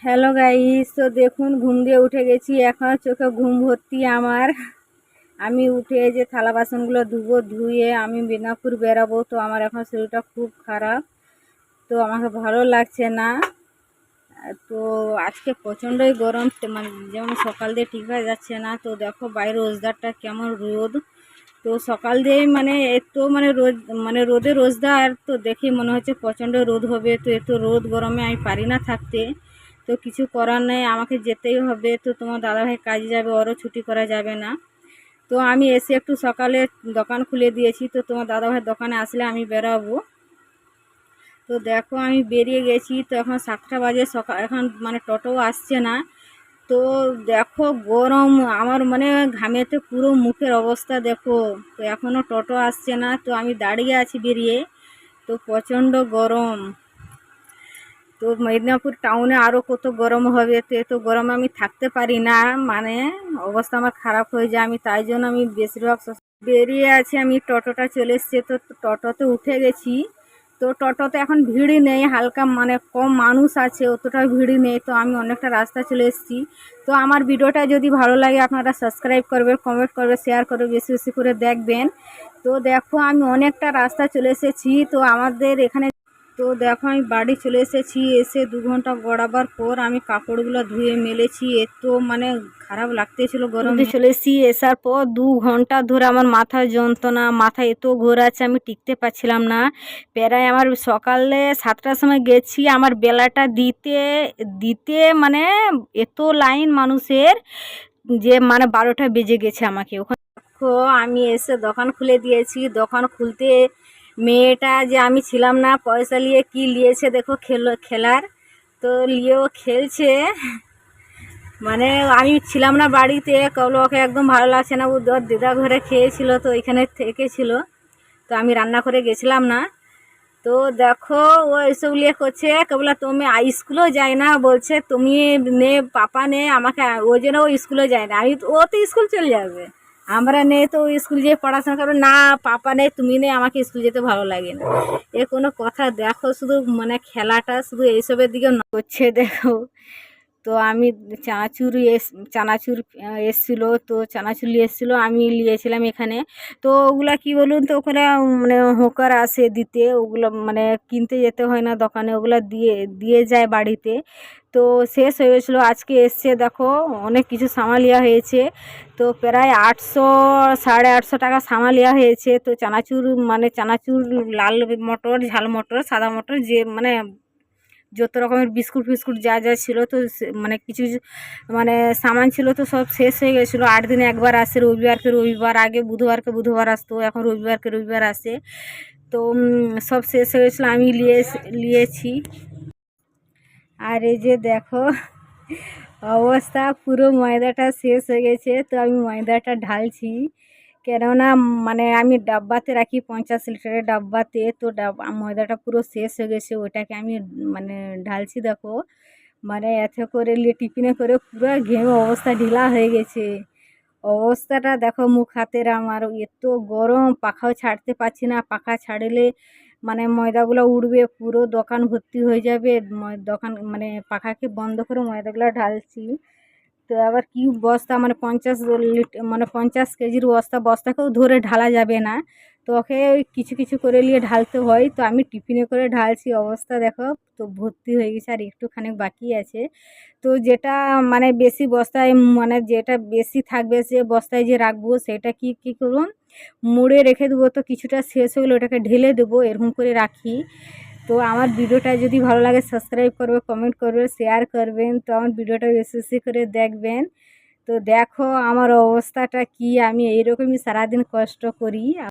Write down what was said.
Hello guys, তো দেখুন ঘুম দিয়ে উঠে গেছি। এখন চোখে ঘুম ভর্তি আমার। আমি উঠে এই যে থালা বাসনগুলো ধুবো, ধুয়ে আমি মেদিনীপুর বেরাবো। তো আমার এখন শরীরটা খুব খারাপ, তো আমাকে ভালো লাগছে না। তো আজকে প্রচণ্ডই গরম, মানে যেমন সকাল দিয়ে ঠিক হয়ে যাচ্ছে না। তো দেখো বাইরে রোজদারটা কেমন রোদ। তো সকাল দিয়েই মানে এত মানে রোদ, মানে রোদে রোজদার, তো দেখে মনে হচ্ছে প্রচণ্ড রোদ হবে। তো এত রোদ গরমে আমি পারি না থাকতে। তো কিছু করার নেই, আমাকে যেতেই হবে। তো তোমার দাদাভাই কাজে যাবে, ওরও ছুটি করা যাবে না। তো আমি এসে একটু সকালে দোকান খুলে দিয়েছি। তো তোমার দাদাভাই দোকানে আসলে আমি বেরাবো। তো দেখো আমি বেরিয়ে গেছি। তো এখন 7টা বাজে, সকাল এখন মানে টোটোও আসছে না। তো দেখো গরম আমার, মানে ঘামেতে পুরো মুখের অবস্থা দেখো। তো এখনও টোটো আসছে না, তো আমি দাঁড়িয়ে আছি বেরিয়ে। তো প্রচণ্ড গরম। তো মেদিনীপুর টাউনে আরও কত গরম হবে। তো এত গরমে আমি থাকতে পারি না, মানে অবস্থা আমার খারাপ হয়ে যায়। আমি তাই জন্য আমি বেশিরভাগ বেরিয়ে আছি। আমি টোটোটা চলে এসছে, তো টোটোতে উঠে গেছি। তো টোটোতে এখন ভিড়ই নেই, হালকা মানে কম মানুষ আছে, অতটা ভিড়ই নেই। তো আমি অনেকটা রাস্তা চলে এসেছি। তো আমার ভিডিওটা যদি ভালো লাগে আপনারা সাবস্ক্রাইব করবে, কমেন্ট করবে, শেয়ার করবে, বেশি বেশি করে দেখবেন। তো দেখো আমি অনেকটা রাস্তা চলে এসেছি। তো আমাদের এখানে, তো দেখো আমি বাড়ি চলে এসেছি। এসে 2 ঘন্টা গড়াবার পর আমি কাপড়গুলো ধুয়ে মেলেছি। এত মানে খারাপ লাগতেছিল গরমে। চলে এসেছি, এসার পর 2 ঘন্টা ধরে আমার মাথা যন্ত্রণা, মাথা এত ঘোরাচ্ছে, আমি টিকতে পারছিলাম না। প্রায় আমার সকালে 7টার সময় গেছি, আমার বেলাটা দিতে দিতে মানে এত লাইন মানুষের, যে মানে 12টা বেজে গেছে আমাকে ওখানে। দেখো আমি এসে দোকান খুলে দিয়েছি। দোকান খুলতে মেয়েটা, যে আমি ছিলাম না, পয়সা নিয়ে কি নিয়েছে দেখো, খেলার। তো নিয়েও খেলছে। মানে আমি ছিলাম না বাড়িতে, কবলো ওকে একদম ভালো লাগছে না। ও ওর দিদা ঘরে খেয়েছিল, তো এখানে থেকেছিল। তো আমি রান্না করে গেছিলাম না। তো দেখো ও এসব নিয়ে করছে, কেবলা তুমি স্কুলেও যায় না বলছে, তুমি নে পাপা নে আমাকে। ওই জন্য ও স্কুলে যায় না। ও তো স্কুল চলে যাবে, আমরা নেই তো ও স্কুল যেয়ে পড়াশোনা করবে না। পাপা নেই, তুমি নেই, আমাকে স্কুল যেতে ভালো লাগে না। এ কোনো কথা? দেখো শুধু মানে খেলাটা শুধু এইসবের দিকে হচ্ছে দেখো। তো আমি চানাচুর এসছিলো, তো চানাচুর নিয়ে এসেছিলো, আমি নিয়েছিলাম এখানে। তো ওগুলা কি বলুন তো, ওখানে মানে হোকার আসে দিতে, ওগুলো মানে কিনতে যেতে হয় না দোকানে, ওগুলো দিয়ে দিয়ে যায় বাড়িতে। তো শেষ হয়ে গেছিলো, আজকে এসছে দেখো অনেক কিছু সামাল নেওয়া হয়েছে। তো প্রায় 800 850 টাকা সামাল নেওয়া হয়েছে। তো চানাচুর, মানে চানাচুর, লাল মটর, ঝাল মটর, সাদা মটর, যে মানে যত রকমের বিস্কুট ফিস্কুট যা যা ছিল, তো মানে কিছু কিছু মানে সামান ছিল, তো সব শেষ হয়ে গেছিলো। 8 দিনে একবার আসে, রবিবারকে রবিবার, আগে বুধবারকে বুধবার আসতো, এখন রবিবারকে রবিবার আসে। তো সব শেষ হয়ে গেছিলো, আমি নিয়েছি। আর এই যে দেখো অবস্থা, পুরো ময়দাটা শেষ হয়ে গেছে। তো আমি ময়দাটা ঢালছি, কেননা মানে আমি ডাব্বাতে রাখি, 50 লিটারের ডাব্বাতে। তো ময়দাটা পুরো শেষ হয়ে গেছে, ওটাকে আমি মানে ঢালছি। দেখো মানে এতে করে নিয়ে টিফিনে করে পুরো ঘেমে অবস্থা ঢিলা হয়ে গেছে। অবস্থাটা দেখো মুখ হাতের আমার, এত গরম, পাখাও ছাড়তে পারছি না। পাখা ছাড়লে মানে ময়দাগুলো উড়বে, পুরো দোকান ভর্তি হয়ে যাবে। দোকান মানে পাখাকে বন্ধ করে ময়দাগুলো ঢালছি। তো আবার কি বস্তা, মানে 50 লিটার, মানে 50 কেজির বস্তা, বস্তাকেও ধরে ঢালা যাবে না। তো ওকে ওই কিছু কিছু করে নিয়ে ঢালতে হয়। তো আমি টিফিনে করে ঢালছি, অবস্থা দেখো। তো ভর্তি হয়ে গেছে, আর একটুখানি বাকি আছে। তো যেটা মানে বেশি বস্তায়, মানে যেটা বেশি থাকবে সে বস্তায় যে রাখবো, সেটা কি কি করুন, মুড়ে রেখে দেবো। তো কিছুটা শেষ হয়ে গেলে ওটাকে ঢেলে দেবো, এরকম করে রাখি। তো আমার ভিডিওটা যদি ভালো লাগে সাবস্ক্রাইব করবে, কমেন্ট করবে, শেয়ার করবেন। তো আমার ভিডিওটা বেশি বেশি করে দেখবেন। তো দেখো আমার অবস্থাটা কি, আমি এইরকমই সারাদিন কষ্ট করি।